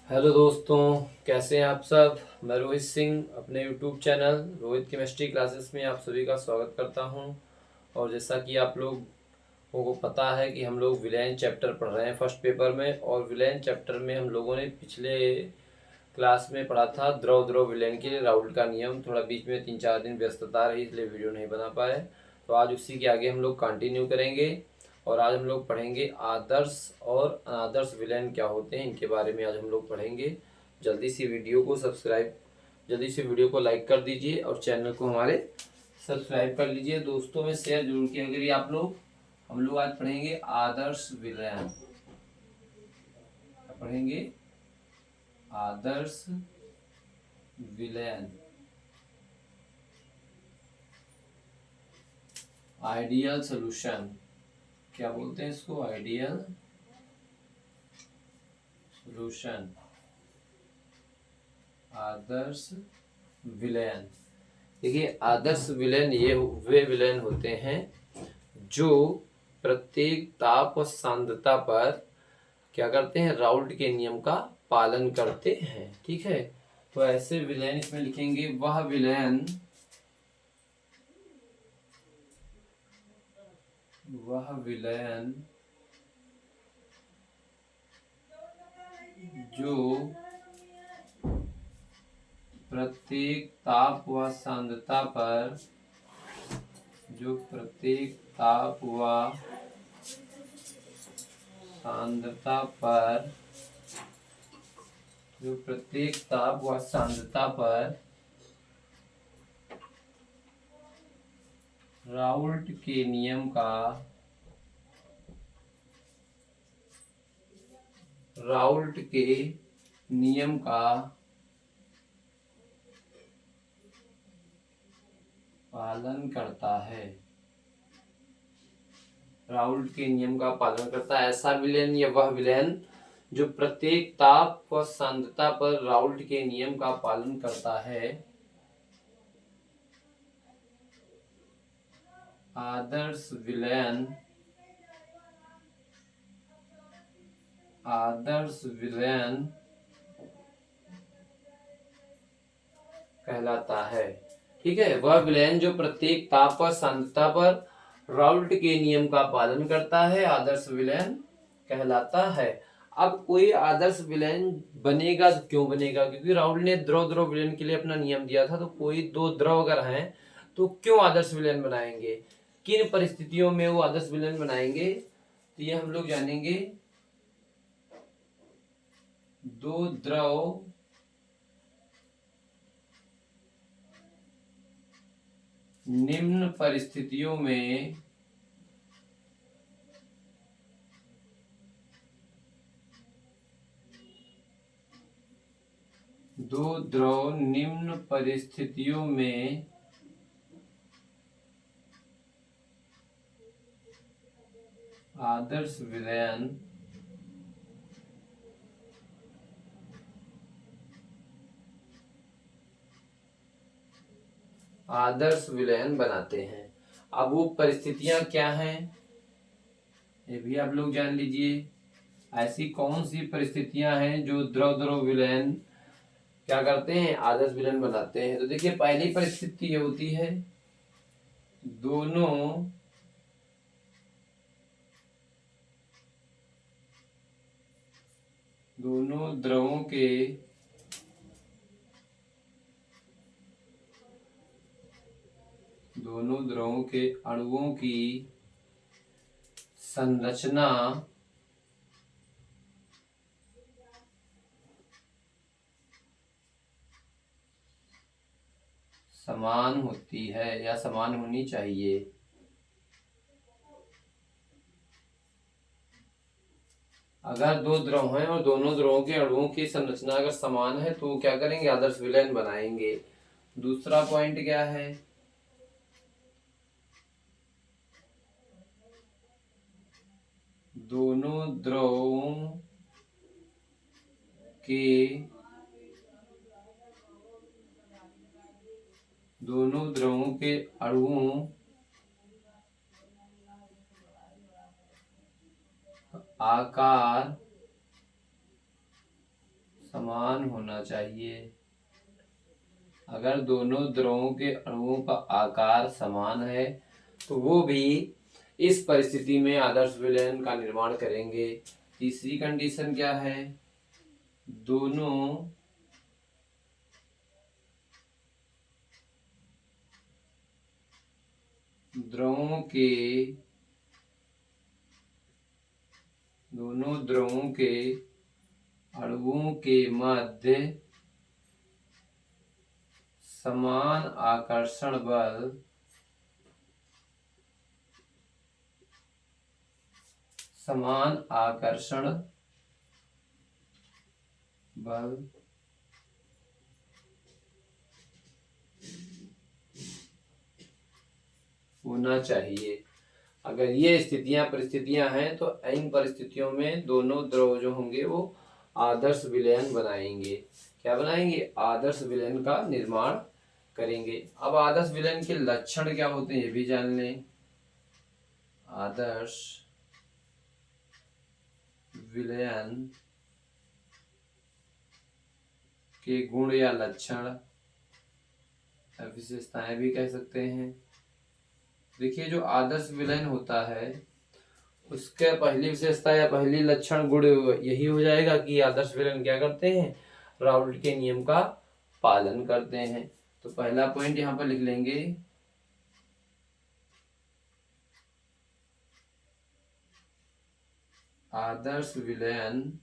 Hello दोस्तों, कैसे हैं आप सब। मैं रोहित सिंह अपने YouTube channel Rohit chemistry classes में आप सभी का स्वागत करता हूं। और जैसा कि आप लोगों को पता है कि हम लोग विलेन चैप्टर पढ़ रहे हैं फर्स्ट पेपर में। और विलेन चैप्टर में हम लोगों ने पिछले क्लास में पढ़ा था द्रव द्रव विलेन के लिए राउल्ट का नियम। थोड़ा बीच में 3-4 दिन व्यस्तता रही, इसलिए वीडियो नहीं बना पाए। तो आज उसी के आगे हम लोग कंटिन्यू करेंगे। और आज हम लोग पढ़ेंगे आदर्श और अनादर्श विलेन क्या होते हैं, इनके बारे में आज हम लोग पढ़ेंगे। जल्दी से वीडियो को लाइक कर दीजिए और चैनल को हमारे सब्सक्राइब कर लीजिए। दोस्तों में शेयर जरूर किया करिए आप लोग। हम लोग आज पढ़ेंगे आदर्श विलेन। पढ़ेंगे आदर्श विलेन, आइडियल सोल्यूशन। क्या बोलते हैं इसको? आइडियल सोल्यूशन, आदर्श विलेन। देखिए, आदर्श विलेन ये वे विलेन होते हैं जो प्रत्येक ताप और सांद्रता पर क्या करते हैं, राउल्ट के नियम का पालन करते हैं। ठीक है, तो ऐसे विलेन इसमें लिखेंगे वह विलेन जो प्रत्येक ताप व सांद्रता पर जो प्रत्येक ताप व सांद्रता पर जो प्रत्येक ताप व सांद्रता पर राउल्ट के नियम का राउल्ट के नियम का पालन करता है। राउल्ट के नियम का पालन करता है ऐसा विलेन या वह विलेन जो प्रत्येक ताप व सांद्रता पर राउल्ट के नियम का पालन करता है। आदर्श विलेन कहलाता है। ठीक है, वह विलेन जो प्रत्येक ताप व सांद्रता पर राउल्ट के नियम का पालन करता है आदर्श विलेन कहलाता है। अब कोई आदर्श विलेन बनेगा तो क्यों बनेगा? क्योंकि राउल्ट ने द्रव द्रव विलेन के लिए अपना नियम दिया था। तो कोई दो द्रव अगर हैं तो क्यों आदर्श विलेन बनाएंगे, किन परिस्थितियों में वो आदर्श विलेन बनाएंगे, तो ये हम लोग जानेंगे। दो द्रव निम्न परिस्थितियों में आदर्श विलयन बनाते हैं। अब वो परिस्थितियां क्या हैं, ये भी आप लोग जान लीजिए। ऐसी कौन सी परिस्थितियां हैं जो द्रव द्रव विलयन क्या करते हैं, आदर्श विलयन बनाते हैं। तो देखिए, पहली परिस्थिति ये होती है दोनों द्रवों के अणुओं की संरचना समान होती है या समान होनी चाहिए। अगर दो द्रव हैं और दोनों द्रवों के अणुओं की संरचना अगर समान है तो क्या करेंगे, आदर्श विलयन बनाएंगे। दूसरा पॉइंट क्या है, दोनों द्रवों के अणुओं आकार समान होना चाहिए। अगर दोनों द्रवों के अणुओं का आकार समान है तो वो भी इस परिस्थिति में आदर्श विलयन का निर्माण करेंगे। तीसरी कंडीशन क्या है? दोनों द्रवों के अणुओं के मध्य समान आकर्षण बल होना चाहिए। अगर ये परिस्थितियां हैं तो इन परिस्थितियों में दोनों द्रव जो होंगे वो आदर्श विलयन बनाएंगे। क्या बनाएंगे? आदर्श विलयन का निर्माण करेंगे। अब आदर्श विलयन के लक्षण क्या होते हैं ये भी जान लें। आदर्श विलयन के गुण या लक्षण, विशेषताएं भी कह सकते हैं। देखिए, जो आदर्श विलयन होता है उसके पहली विशेषता या पहली लक्षण गुण यही हो जाएगा कि आदर्श विलयन क्या करते हैं? राउल्ट के नियम का पालन करते हैं। तो पहला पॉइंट यहाँ पर लिख लेंगे, आदर्श विलयन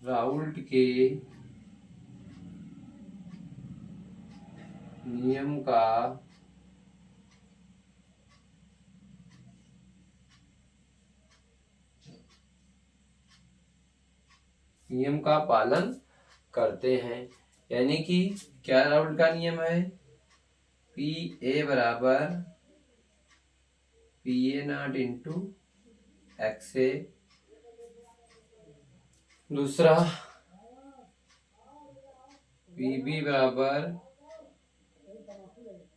राउल्ट के नियम का पालन करते हैं। यानी कि क्या राउल्ट का नियम है? पी ए बराबर PA0 इंटू XA। दूसरा, PB बराबर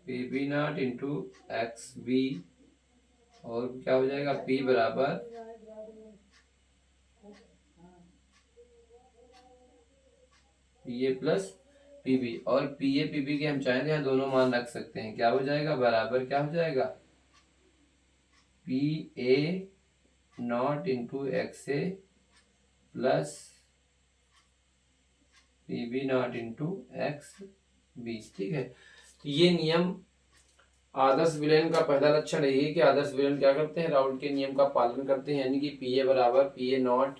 PB0 इंटू XB। और क्या हो जाएगा? P बराबर PA प्लस PB। और PA PB के हम चाहें तो यहाँ दोनों मान रख सकते हैं। क्या हो जाएगा? बराबर क्या हो जाएगा? PA0 into XA plus PB0 into XB। ठीक है, तो ये नियम आदर्श विलयन का पहला लक्षण यही है कि आदर्श विलयन क्या करते हैं? राउल्ट के नियम का पालन करते हैं। यानी कि PA बराबर PA0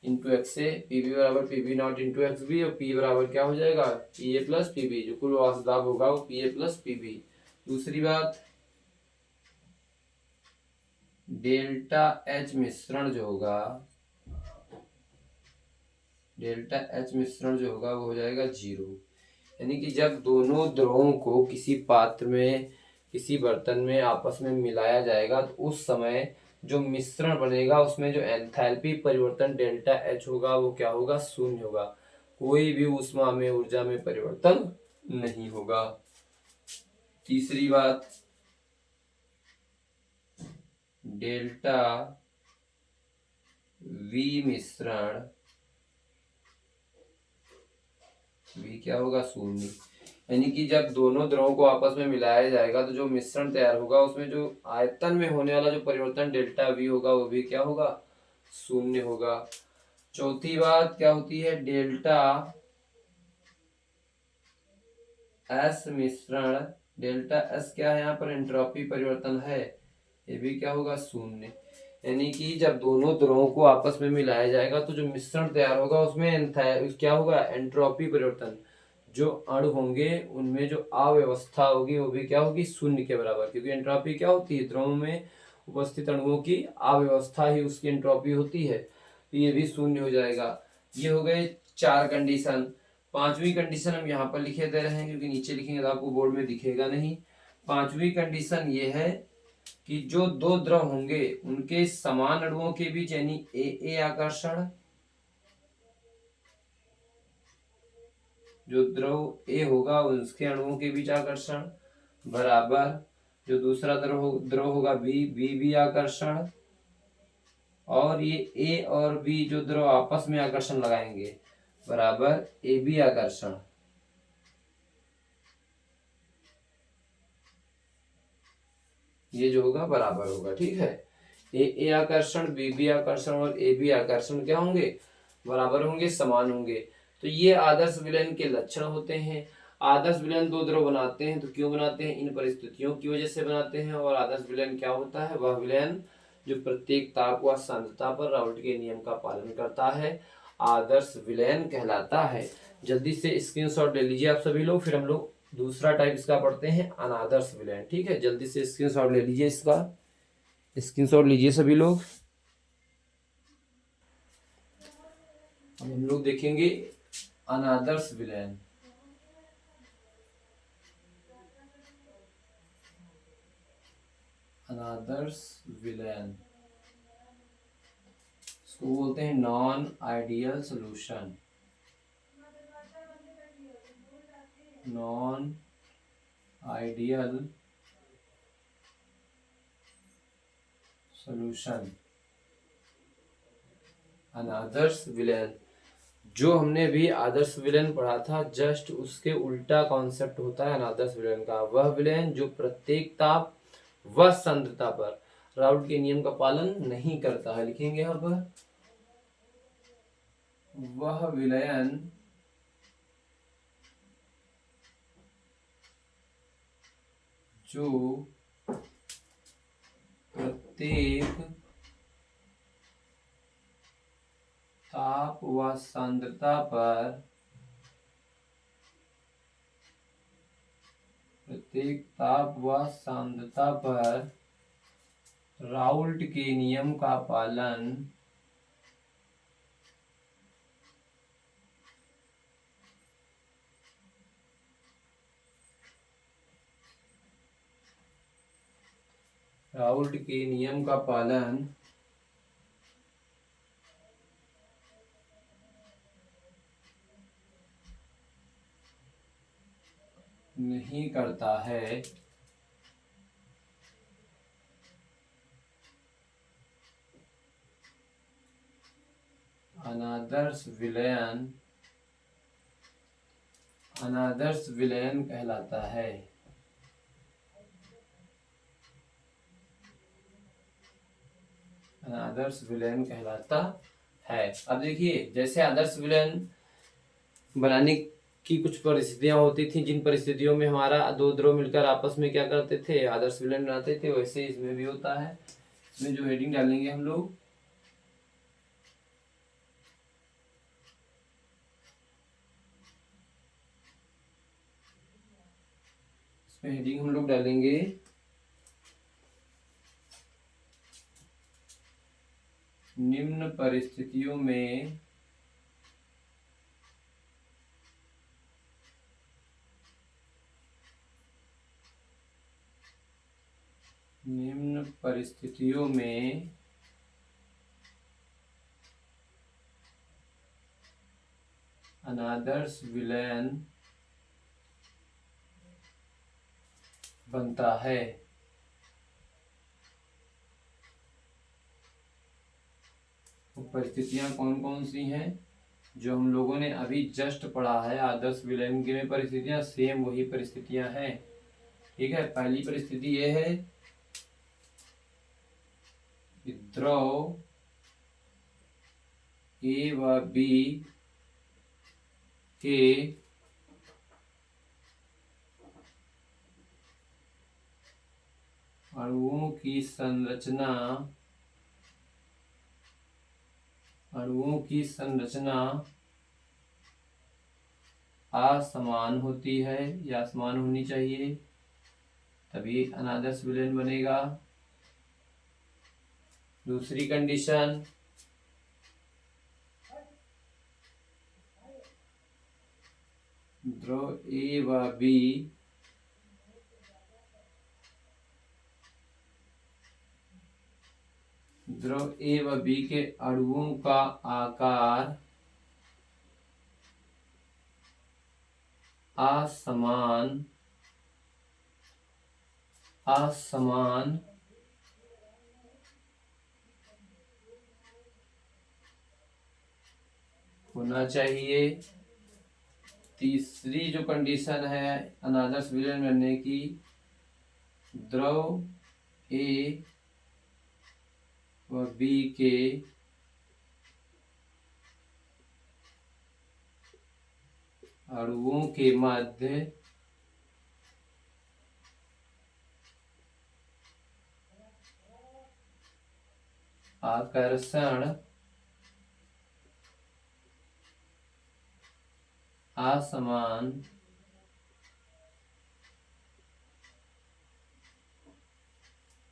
इंटू XA, PB बराबर PB0 इंटू XB और P बराबर क्या हो जाएगा? PA plus PB। जो कुल वाष्प दाब होगा वो PA प्लस PB। दूसरी बात, डेल्टा H मिश्रण जो होगा वो हो जाएगा 0। यानी कि जब दोनों द्रवों को किसी पात्र में, किसी बर्तन में आपस में मिलाया जाएगा तो उस समय जो मिश्रण बनेगा उसमें जो एंथैल्पी परिवर्तन डेल्टा H होगा वो क्या होगा? 0 होगा। कोई भी ऊष्मा में, ऊर्जा में परिवर्तन नहीं होगा। तीसरी बात, डेल्टा V मिश्रण V क्या होगा? 0। यानी कि जब दोनों द्रवों को आपस में मिलाया जाएगा तो जो मिश्रण तैयार होगा उसमें जो आयतन में होने वाला जो परिवर्तन डेल्टा V होगा वो भी क्या होगा? 0 होगा। चौथी बात क्या होती है? डेल्टा S मिश्रण, डेल्टा S क्या है? यहाँ पर एंट्रोपी परिवर्तन है, ये भी क्या होगा? 0। यानी कि जब दोनों द्रवों को आपस में मिलाया जाएगा तो जो मिश्रण तैयार होगा उसमें क्या होगा? एंट्रोपी परिवर्तन। जो अणु होंगे उनमें जो अव्यवस्था होगी वो भी क्या होगी? 0 के बराबर। क्योंकि एंट्रोपी क्या होती है? द्रव में उपस्थित अणुओं की अव्यवस्था ही उसकी एंट्रोपी होती है। तो ये भी 0 हो जाएगा। ये हो गए 4 कंडीशन। 5वीं कंडीशन हम यहाँ पर लिखे दे रहे हैं क्योंकि नीचे लिखेंगे तो आपको बोर्ड में दिखेगा नहीं। 5वीं कंडीशन ये है कि जो दो द्रव होंगे उनके समान अणुओं के बीच यानी AA आकर्षण, जो द्रव A होगा उसके अणुओं के बीच आकर्षण बराबर जो दूसरा द्रव होगा बी, बी भी आकर्षण, और ये ए और बी जो द्रव आपस में आकर्षण लगाएंगे बराबर ए बी आकर्षण। ये जो होगा बराबर होगा, ठीक है। ए आकर्षण, बी बी आकर्षण और ए बी आकर्षण क्या होंगे, बराबर होंगे, समान होंगे। तो ये आदर्श विलयन के लक्षण होते हैं। आदर्श विलयन दो द्रव बनाते हैं, तो क्यों बनाते हैं, इन परिस्थितियों की वजह से बनाते हैं। और आदर्श विलयन क्या होता है, वह विलयन जो प्रत्येक ताप व सांद्रता पर राउल्ट के नियम का पालन करता है, आदर्श विलयन कहलाता है। जल्दी से स्क्रीनशॉट ले लीजिए आप सभी लोग, फिर हम लोग दूसरा टाइप इसका पढ़ते हैं, अनादर्श विलयन। ठीक है, जल्दी से स्क्रीनशॉट ले लीजिए, इसका स्क्रीनशॉट लीजिए सभी लोग। अब हम लोग देखेंगे अनादर्श विलयन। अनादर्श विलयन इसको बोलते हैं non ideal solution. Non ideal solution, अनादर्श विलयन। जो हमने भी आदर्श विलयन पढ़ा था, जस्ट उसके उल्टा कॉन्सेप्ट होता है अनादर्श विलयन का। वह विलयन जो प्रत्येक ताप व सांद्रता पर राउल्ट के नियम का पालन नहीं करता है। लिखेंगे अब, वह विलयन जो प्रत्येक ताप व सांद्रता पर राउल्ट के नियम का पालन नहीं करता है, अनादर्श विलयन कहलाता है। अनादर्श विलयन कहलाता है। अब देखिए, जैसे आदर्श विलयन बनाने की कुछ परिस्थितियां होती थी, जिन परिस्थितियों में हमारा दो द्रव मिलकर आपस में क्या करते थे, आदर्श विलयन बनाते थे, वैसे इसमें भी होता है। इसमें जो हेडिंग डालेंगे हम लोग, इसमें हेडिंग हम लोग डालेंगे निम्न परिस्थितियों में अनादर्श विलयन बनता है। वो परिस्थितियां कौन कौन सी हैं, जो हम लोगों ने अभी जस्ट पढ़ा है। आदर्श विलयन की में परिस्थितियां सेम वही परिस्थितियां हैं। ठीक है, पहली परिस्थिति ये है कि द्रव ए व बी के अणुओं की संरचना असमान होती है, या समान होनी चाहिए, तभी अनादर्श विलयन बनेगा। दूसरी कंडीशन, द्रव ए व बी के अणुओं का आकार असमान असमान होना चाहिए। तीसरी जो कंडीशन है अनादर्श विलयन बनने की, द्रव ए व बी के अणुओं के मध्य आकर्षण असमान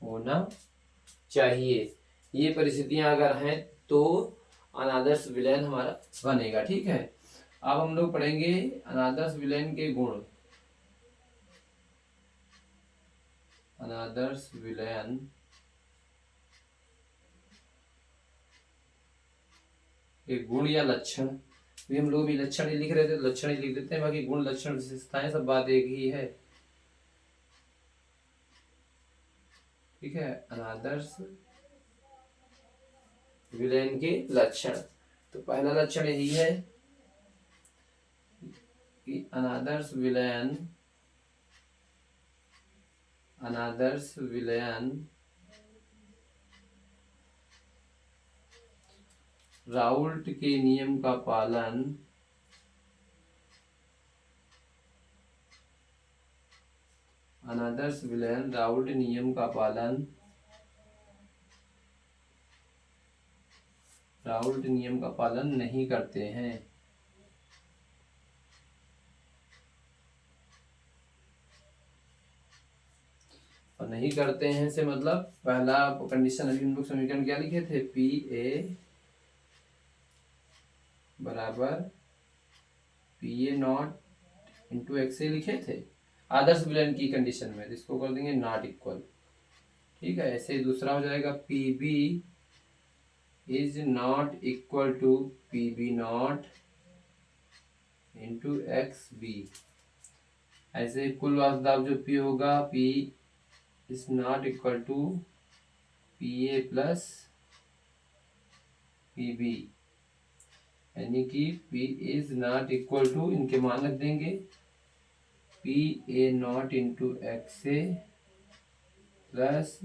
होना चाहिए। ये परिस्थितियां अगर हैं तो अनादर्श विलयन हमारा बनेगा। ठीक है, अब हम लोग पढ़ेंगे अनादर्श विलयन के गुण। अनादर्श विलयन के गुण या लक्षण, भी हम लोग भी लक्षण ही लिख रहे थे, लक्षण ही लिख देते हैं, बाकी गुण लक्षण विशेषताएं सब बात एक ही है। ठीक है, अनादर्श विलयन के लक्षण, तो पहला लक्षण यही है कि अनादर्श विलयन राउल्ट के नियम का पालन अनादर्श विलयन राउल्ट नियम का पालन नहीं करते हैं। और नहीं करते हैं से मतलब पहला कंडीशन अभी हम लोग समीकरण क्या लिखे थे, पी ए बराबर P A naught into X A लिखे थे आदर्श विलयन की कंडीशन में, इसको कर देंगे नॉट इक्वल। ठीक है, ऐसे ही दूसरा हो जाएगा P B is not equal to P B naught into X B. ऐसे कुल वास्तव दाब जो पी होगा, P is not equal to P A plus P B, यानी कि P is not equal to, इनके मान रख देंगे, P A naught into X A plus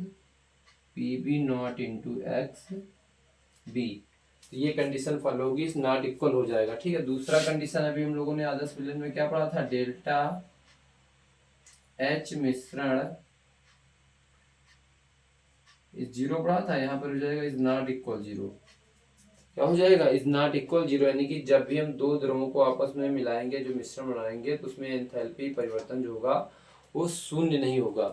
P B naught into X B. तो ये कंडीशन फॉलो होगी, इस नॉट इक्वल हो जाएगा। ठीक है, दूसरा कंडीशन अभी हम लोगों ने आदर्श विलयन में क्या पढ़ा था, डेल्टा एच मिश्रण इस जीरो पढ़ा था, यहाँ पर हो जाएगा इज नॉट इक्वल जीरो। क्या हो जाएगा, इज नॉट इक्वल जीरो, यानी कि जब भी हम दो द्रवों को आपस में मिलाएंगे, जो मिश्रण बनाएंगे, तो उसमें एंथैल्पी परिवर्तन जो होगा वो शून्य नहीं होगा,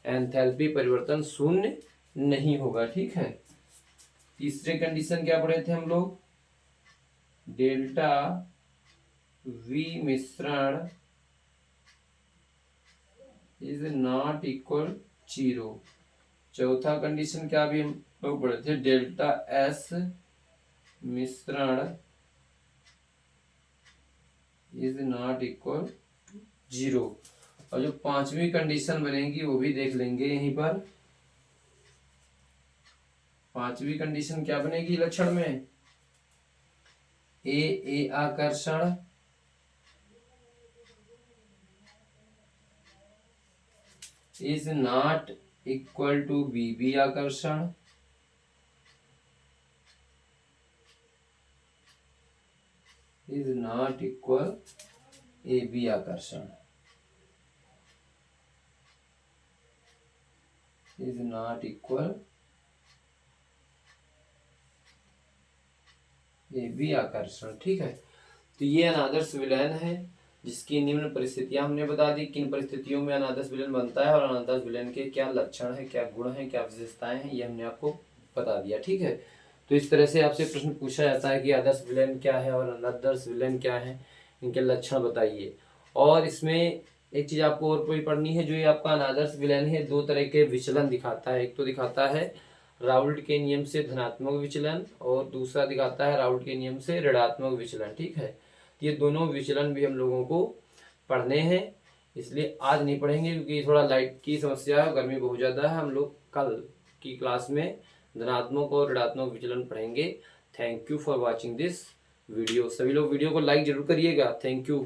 एंथैल्पी परिवर्तन शून्य नहीं होगा। ठीक है, तीसरे कंडीशन क्या पढ़े थे हम लोग, डेल्टा वी मिश्रण इज नॉट इक्वल जीरो। चौथा कंडीशन क्या भी हम लोग पढ़े थे, डेल्टा एस मिश्रण इज नॉट इक्वल जीरो। और जो पांचवी कंडीशन बनेगी वो भी देख लेंगे यहीं पर। पांचवी कंडीशन क्या बनेगी लक्षण में, ए आकर्षण is not equal to B आकर्षण, is not equal A B आकर्षण, is not equal A B आकर्षण। ठीक है, तो ये अनादर्श विलयन है जिसकी निम्न परिस्थितियां हमने बता दी, किन परिस्थितियों में अनादर्श विलयन बनता है और अनादर्श विलयन के क्या लक्षण है, क्या गुण है, क्या विशेषताएं हैं, ये हमने आपको बता दिया। ठीक है, तो इस तरह से आपसे प्रश्न पूछा जाता है कि आदर्श विलयन क्या है और अनादर्श विलयन क्या है, इनके लक्षण बताइए। और इसमें एक चीज आपको और कोई पढ़नी है, जो ये आपका अनादर्श विलयन है दो तरह के विचलन दिखाता है। एक तो दिखाता है राउल्ट के नियम से धनात्मक विचलन और दूसरा दिखाता है राउल्ट के नियम से ऋणात्मक विचलन। ठीक है, ये दोनों विचलन भी हम लोगों को पढ़ने हैं। इसलिए आज नहीं पढ़ेंगे क्योंकि थोड़ा लाइट की समस्या है, गर्मी बहुत ज़्यादा है। हम लोग कल की क्लास में धनात्मक और ऋणात्मक विचलन पढ़ेंगे। Thank you for watching this video. सभी लोग वीडियो को लाइक जरूर करिएगा। Thank you.